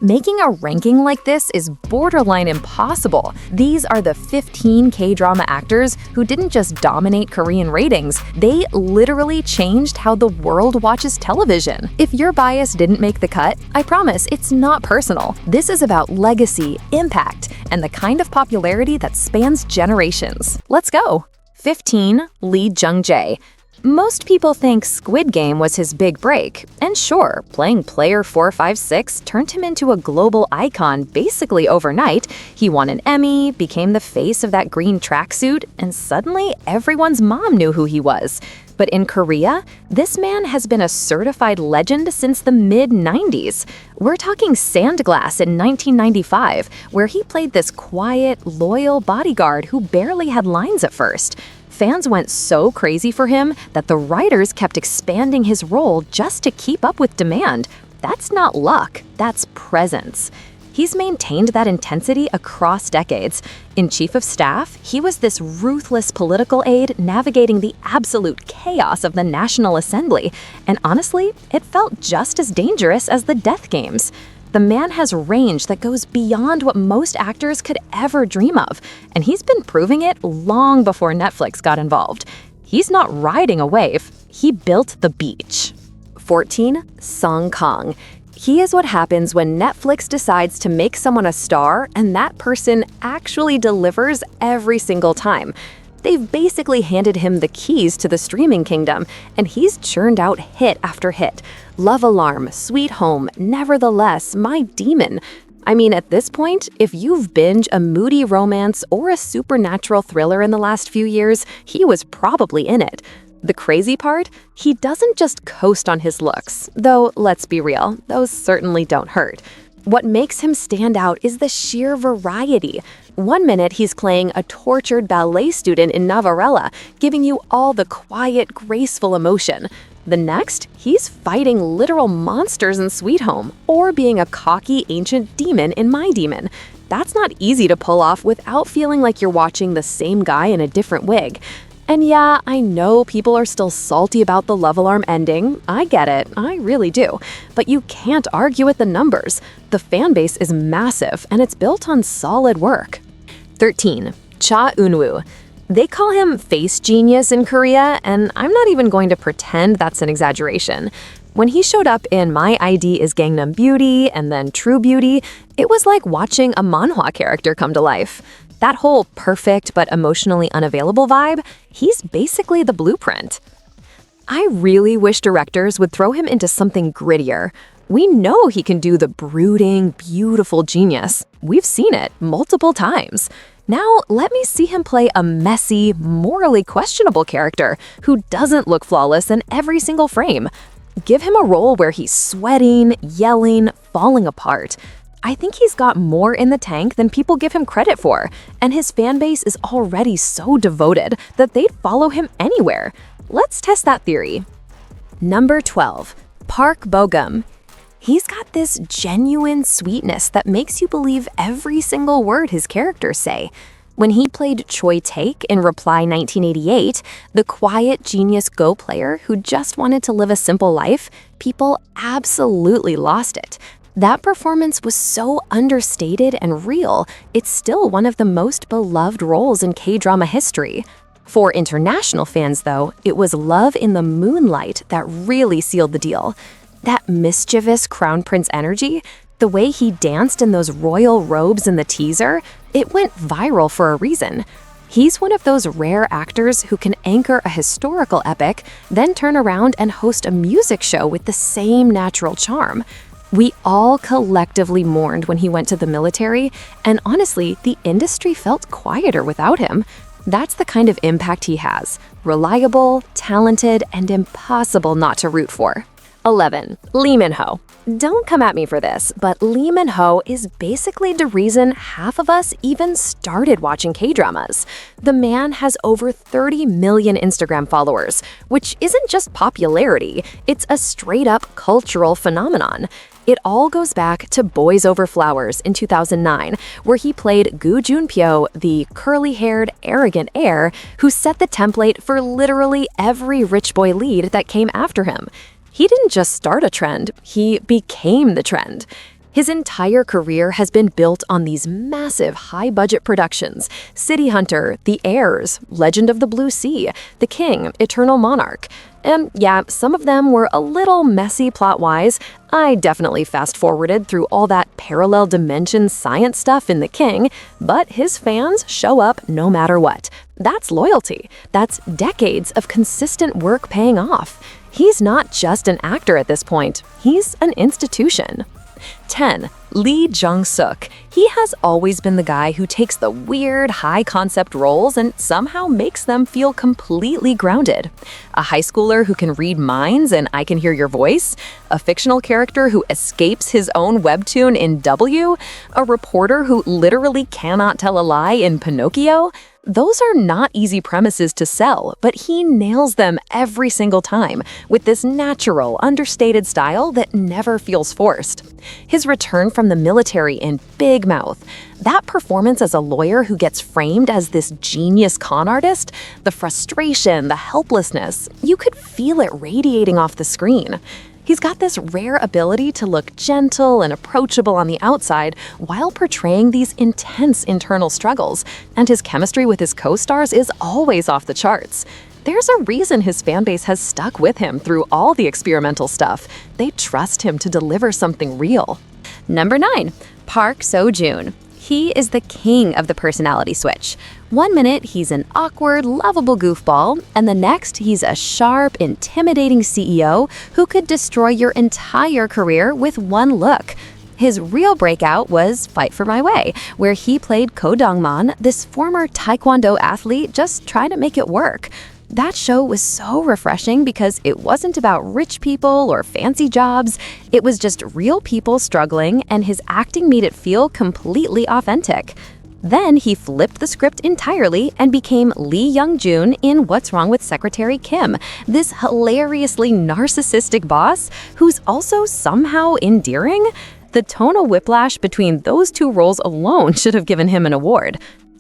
Making a ranking like this is borderline impossible. These are the 15 K-drama actors who didn't just dominate Korean ratings, they literally changed how the world watches television. If your bias didn't make the cut, I promise it's not personal. This is about legacy, impact, and the kind of popularity that spans generations. Let's go! 15. Lee Jung-Jae. Most people think Squid Game was his big break, and sure, playing Player 456 turned him into a global icon basically overnight. He won an Emmy, became the face of that green tracksuit, and suddenly everyone's mom knew who he was. But in Korea, this man has been a certified legend since the mid-90s. We're talking Sandglass in 1995, where he played this quiet, loyal bodyguard who barely had lines at first. Fans went so crazy for him that the writers kept expanding his role just to keep up with demand. That's not luck, that's presence. He's maintained that intensity across decades. In Chief of Staff, he was this ruthless political aide navigating the absolute chaos of the National Assembly. And honestly, it felt just as dangerous as the death games. The man has range that goes beyond what most actors could ever dream of, and he's been proving it long before Netflix got involved. He's not riding a wave, he built the beach. 14. Song Kang. He is what happens when Netflix decides to make someone a star and that person actually delivers every single time. They've basically handed him the keys to the streaming kingdom, and he's churned out hit after hit. Love Alarm, Sweet Home, Nevertheless, My Demon. I mean, at this point, if you've binged a moody romance or a supernatural thriller in the last few years, he was probably in it. The crazy part? He doesn't just coast on his looks, though let's be real, those certainly don't hurt. What makes him stand out is the sheer variety. One minute he's playing a tortured ballet student in Navarella, giving you all the quiet, graceful emotion. The next, he's fighting literal monsters in Sweet Home, or being a cocky ancient demon in My Demon. That's not easy to pull off without feeling like you're watching the same guy in a different wig. And yeah, I know people are still salty about the Love Alarm ending. I get it, I really do. But you can't argue with the numbers. The fan base is massive, and it's built on solid work. 13. Cha Eun-woo. They call him face genius in Korea, and I'm not even going to pretend that's an exaggeration. When he showed up in My ID is Gangnam Beauty and then True Beauty, it was like watching a manhwa character come to life. That whole perfect but emotionally unavailable vibe, he's basically the blueprint. I really wish directors would throw him into something grittier. We know he can do the brooding, beautiful genius. We've seen it multiple times. Now, let me see him play a messy, morally questionable character who doesn't look flawless in every single frame. Give him a role where he's sweating, yelling, falling apart. I think he's got more in the tank than people give him credit for, and his fan base is already so devoted that they'd follow him anywhere. Let's test that theory. Number 12. Park Bo-gum. He's got this genuine sweetness that makes you believe every single word his characters say. When he played Choi Taek in Reply 1988, the quiet genius Go player who just wanted to live a simple life, people absolutely lost it. That performance was so understated and real, it's still one of the most beloved roles in K-drama history. For international fans, though, it was Love in the Moonlight that really sealed the deal. That mischievous crown prince energy, the way he danced in those royal robes in the teaser, it went viral for a reason. He's one of those rare actors who can anchor a historical epic, then turn around and host a music show with the same natural charm. We all collectively mourned when he went to the military, and honestly, the industry felt quieter without him. That's the kind of impact he has. Reliable, talented, and impossible not to root for. 11. Lee Min-ho. Don't come at me for this, but Lee Min-ho is basically the reason half of us even started watching K-dramas. The man has over 30 million Instagram followers, which isn't just popularity, it's a straight-up cultural phenomenon. It all goes back to Boys Over Flowers in 2009, where he played Gu Junpyo, the curly-haired, arrogant heir who set the template for literally every rich boy lead that came after him. He didn't just start a trend, he became the trend. His entire career has been built on these massive high-budget productions: City Hunter, The Heirs, Legend of the Blue Sea, The King, Eternal Monarch. And yeah, some of them were a little messy plot-wise. I definitely fast-forwarded through all that parallel dimension science stuff in The King, but his fans show up no matter what. That's loyalty. That's decades of consistent work paying off. He's not just an actor at this point. He's an institution. 10. Lee Jung Suk. He has always been the guy who takes the weird, high-concept roles and somehow makes them feel completely grounded. A high schooler who can read minds and I Can Hear Your Voice, a fictional character who escapes his own webtoon in W, a reporter who literally cannot tell a lie in Pinocchio. Those are not easy premises to sell, but he nails them every single time with this natural, understated style that never feels forced. His return from the military in Big Mouth, that performance as a lawyer who gets framed as this genius con artist, the frustration, the helplessness, you could feel it radiating off the screen. He's got this rare ability to look gentle and approachable on the outside while portraying these intense internal struggles, and his chemistry with his co-stars is always off the charts. There's a reason his fanbase has stuck with him through all the experimental stuff. They trust him to deliver something real. Number 9. Park Seo Joon. He is the king of the personality switch. One minute, he's an awkward, lovable goofball, and the next, he's a sharp, intimidating CEO who could destroy your entire career with one look. His real breakout was Fight for My Way, where he played Ko Dong-man, this former Taekwondo athlete just trying to make it work. That show was so refreshing because it wasn't about rich people or fancy jobs. It was just real people struggling, and his acting made it feel completely authentic. Then he flipped the script entirely and became Lee Young-joon in What's Wrong with Secretary Kim, this hilariously narcissistic boss who's also somehow endearing. The tonal whiplash between those two roles alone should have given him an award.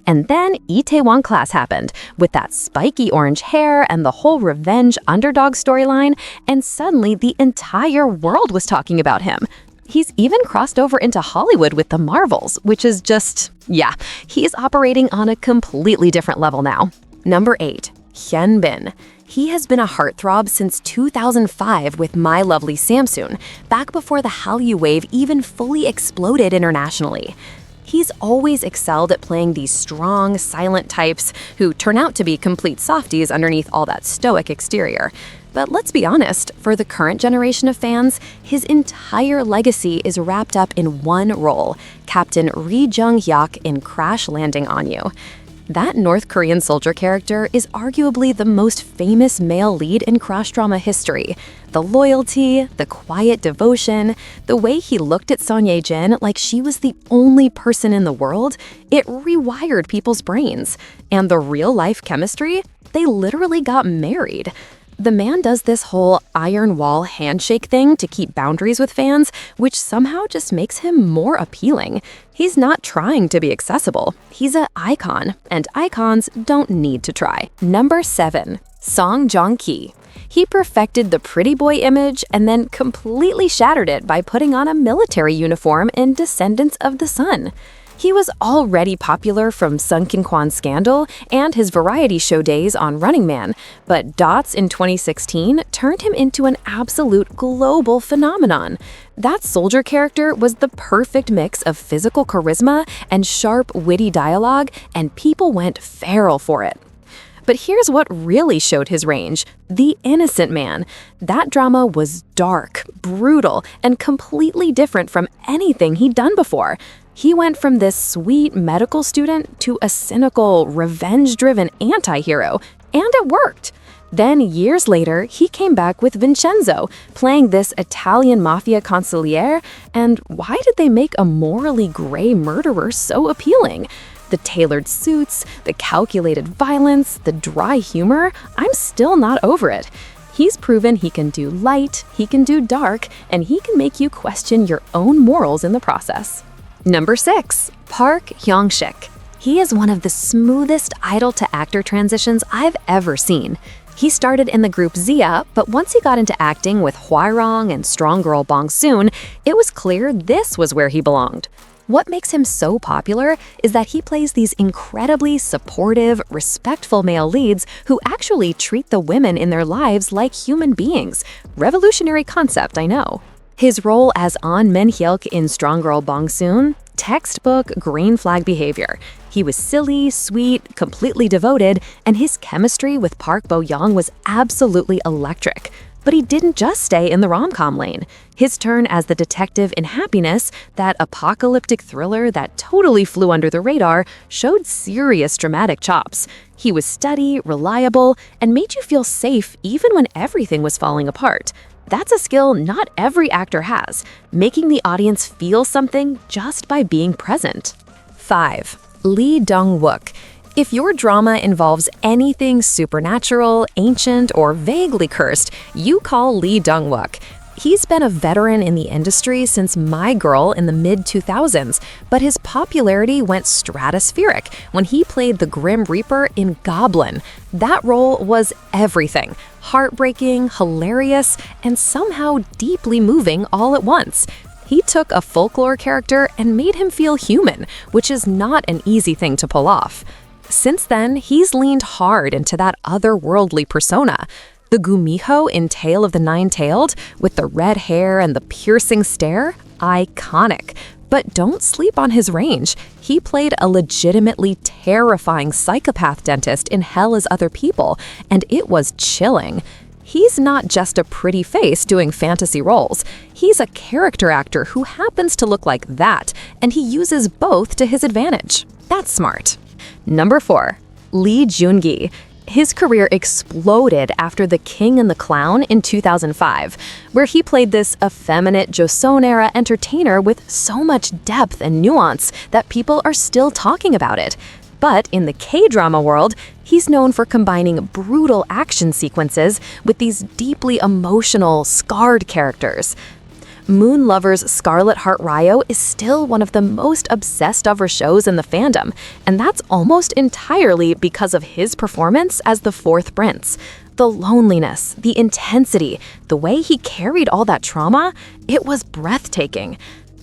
And then Itaewon Class happened, with that spiky orange hair and the whole revenge underdog storyline, and suddenly the entire world was talking about him. He's even crossed over into Hollywood with the Marvels, which is just, yeah, he's operating on a completely different level now. Number 8. Hyun Bin. He has been a heartthrob since 2005 with My Lovely Samsoon, back before the Hallyu wave even fully exploded internationally. He's always excelled at playing these strong, silent types who turn out to be complete softies underneath all that stoic exterior. But let's be honest, for the current generation of fans, his entire legacy is wrapped up in one role, Captain Ri Jung-hyuk in Crash Landing on You. That North Korean soldier character is arguably the most famous male lead in crush drama history. The loyalty, the quiet devotion, the way he looked at Son Ye-jin like she was the only person in the world, it rewired people's brains. And the real-life chemistry? They literally got married. The man does this whole iron wall handshake thing to keep boundaries with fans, which somehow just makes him more appealing. He's not trying to be accessible. He's an icon, and icons don't need to try. Number 7. Joong Ki. He perfected the pretty boy image and then completely shattered it by putting on a military uniform in Descendants of the Sun. He was already popular from Sung Kin Kwan's Scandal and his variety show days on Running Man, but Dots in 2016 turned him into an absolute global phenomenon. That soldier character was the perfect mix of physical charisma and sharp, witty dialogue, and people went feral for it. But here's what really showed his range: The Innocent Man. That drama was dark, brutal, and completely different from anything he'd done before. He went from this sweet medical student to a cynical, revenge-driven anti-hero, and it worked. Then, years later, he came back with Vincenzo, playing this Italian mafia consigliere, and why did they make a morally gray murderer so appealing? The tailored suits, the calculated violence, the dry humor, I'm still not over it. He's proven he can do light, he can do dark, and he can make you question your own morals in the process. Number 6. Park Hyung Sik. He is one of the smoothest idol-to-actor transitions I've ever seen. He started in the group Zia, but once he got into acting with Hwairong and strong girl Bong Soon, it was clear this was where he belonged. What makes him so popular is that he plays these incredibly supportive, respectful male leads who actually treat the women in their lives like human beings. Revolutionary concept, I know. His role as An Min-hyuk in Strong Girl Bong Soon, textbook green flag behavior. He was silly, sweet, completely devoted, and his chemistry with Park Bo-young was absolutely electric. But he didn't just stay in the rom-com lane. His turn as the detective in Happiness, that apocalyptic thriller that totally flew under the radar, showed serious dramatic chops. He was steady, reliable, and made you feel safe even when everything was falling apart. That's a skill not every actor has, making the audience feel something just by being present. 5. Lee Dong-wook. If your drama involves anything supernatural, ancient, or vaguely cursed, you call Lee Dong-wook. He's been a veteran in the industry since My Girl in the mid-2000s, but his popularity went stratospheric when he played the Grim Reaper in Goblin. That role was everything: heartbreaking, hilarious, and somehow deeply moving all at once. He took a folklore character and made him feel human, which is not an easy thing to pull off. Since then, he's leaned hard into that otherworldly persona. The Gumiho in Tale of the Nine-Tailed, with the red hair and the piercing stare, iconic. But don't sleep on his range. He played a legitimately terrifying psychopath dentist in Hell is Other People, and it was chilling. He's not just a pretty face doing fantasy roles. He's a character actor who happens to look like that, and he uses both to his advantage. That's smart. Number 4. Lee Joong-gi. His career exploded after The King and the Clown in 2005, where he played this effeminate Joseon-era entertainer with so much depth and nuance that people are still talking about it. But in the K-drama world, he's known for combining brutal action sequences with these deeply emotional, scarred characters. Moon Lover's Scarlet Heart Ryo is still one of the most obsessed over shows in the fandom, and that's almost entirely because of his performance as the fourth prince. The loneliness, the intensity, the way he carried all that trauma, it was breathtaking.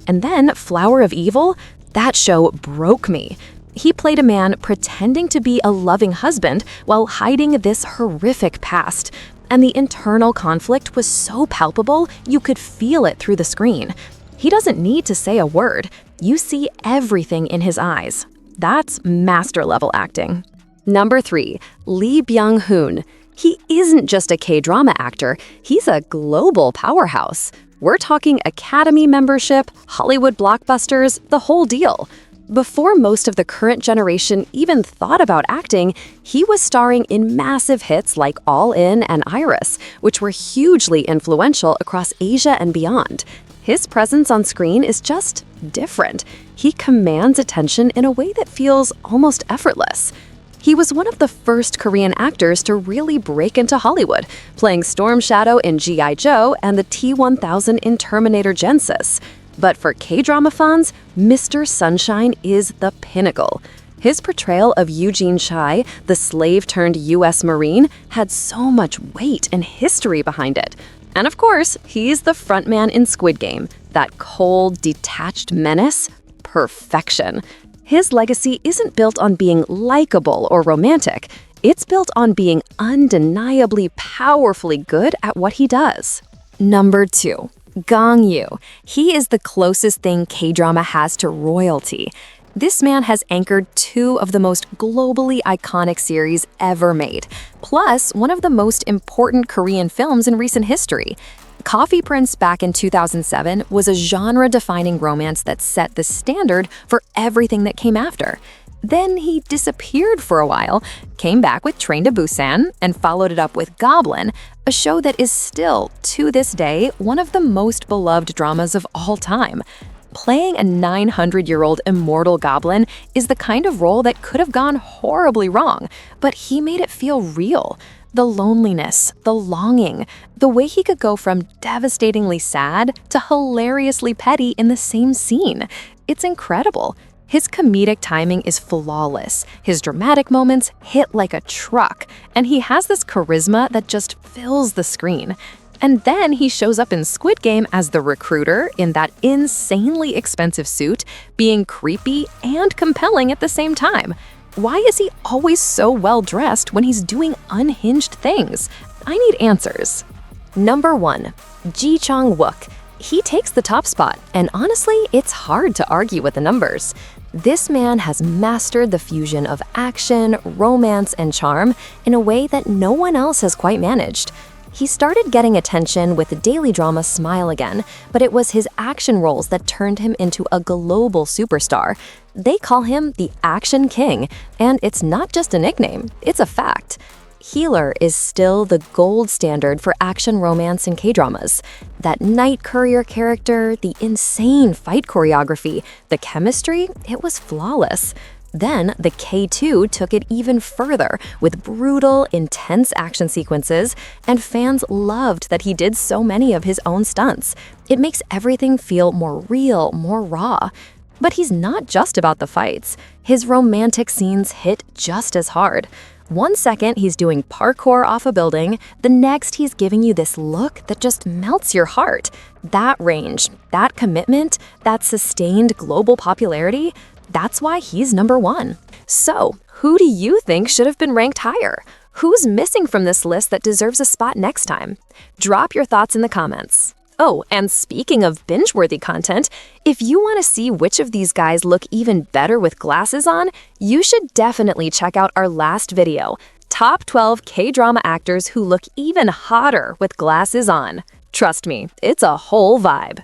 And then Flower of Evil, that show broke me. He played a man pretending to be a loving husband while hiding this horrific past. And the internal conflict was so palpable, you could feel it through the screen. He doesn't need to say a word. You see everything in his eyes. That's master-level acting. Number 3. Lee Byung Hun. He isn't just a K-drama actor, he's a global powerhouse. We're talking Academy membership, Hollywood blockbusters, the whole deal. Before most of the current generation even thought about acting, he was starring in massive hits like All In and Iris, which were hugely influential across Asia and beyond. His presence on screen is just different. He commands attention in a way that feels almost effortless. He was one of the first Korean actors to really break into Hollywood, playing Storm Shadow in G.I. Joe and the T-1000 in Terminator Genesis. But for K-drama fans, Mr. Sunshine is the pinnacle. His portrayal of Eugene Chai, the slave-turned-U.S. Marine, had so much weight and history behind it. And of course, he's the frontman in Squid Game, that cold, detached menace. Perfection. His legacy isn't built on being likable or romantic. It's built on being undeniably powerfully good at what he does. Number 2. Gong Yoo. He is the closest thing K-drama has to royalty. This man has anchored 2 of the most globally iconic series ever made, plus one of the most important Korean films in recent history. Coffee Prince back in 2007 was a genre-defining romance that set the standard for everything that came after. Then he disappeared for a while, came back with Train to Busan, and followed it up with Goblin, a show that is still, to this day, one of the most beloved dramas of all time. Playing a 900-year-old immortal goblin is the kind of role that could have gone horribly wrong, but he made it feel real. The loneliness, the longing, the way he could go from devastatingly sad to hilariously petty in the same scene. It's incredible. His comedic timing is flawless. His dramatic moments hit like a truck, and he has this charisma that just fills the screen. And then he shows up in Squid Game as the recruiter in that insanely expensive suit, being creepy and compelling at the same time. Why is he always so well dressed when he's doing unhinged things? I need answers. Number 1. Chang Wook. He takes the top spot, and honestly, it's hard to argue with the numbers. This man has mastered the fusion of action, romance, and charm in a way that no one else has quite managed. He started getting attention with the daily drama Smile Again, but it was his action roles that turned him into a global superstar. They call him the Action King, and it's not just a nickname, it's a fact. Healer is still the gold standard for action romance in K-dramas. That night courier character, the insane fight choreography, the chemistry, it was flawless. Then the K2 took it even further with brutal, intense action sequences, and fans loved that he did so many of his own stunts. It makes everything feel more real, more raw. But he's not just about the fights. His romantic scenes hit just as hard. One second he's doing parkour off a building, the next he's giving you this look that just melts your heart. That range, that commitment, that sustained global popularity, that's why he's number 1. So, who do you think should have been ranked higher? Who's missing from this list that deserves a spot next time? Drop your thoughts in the comments. Oh, and speaking of binge-worthy content, if you want to see which of these guys look even better with glasses on, you should definitely check out our last video, Top 12 K-drama actors who look even hotter with glasses on. Trust me, it's a whole vibe.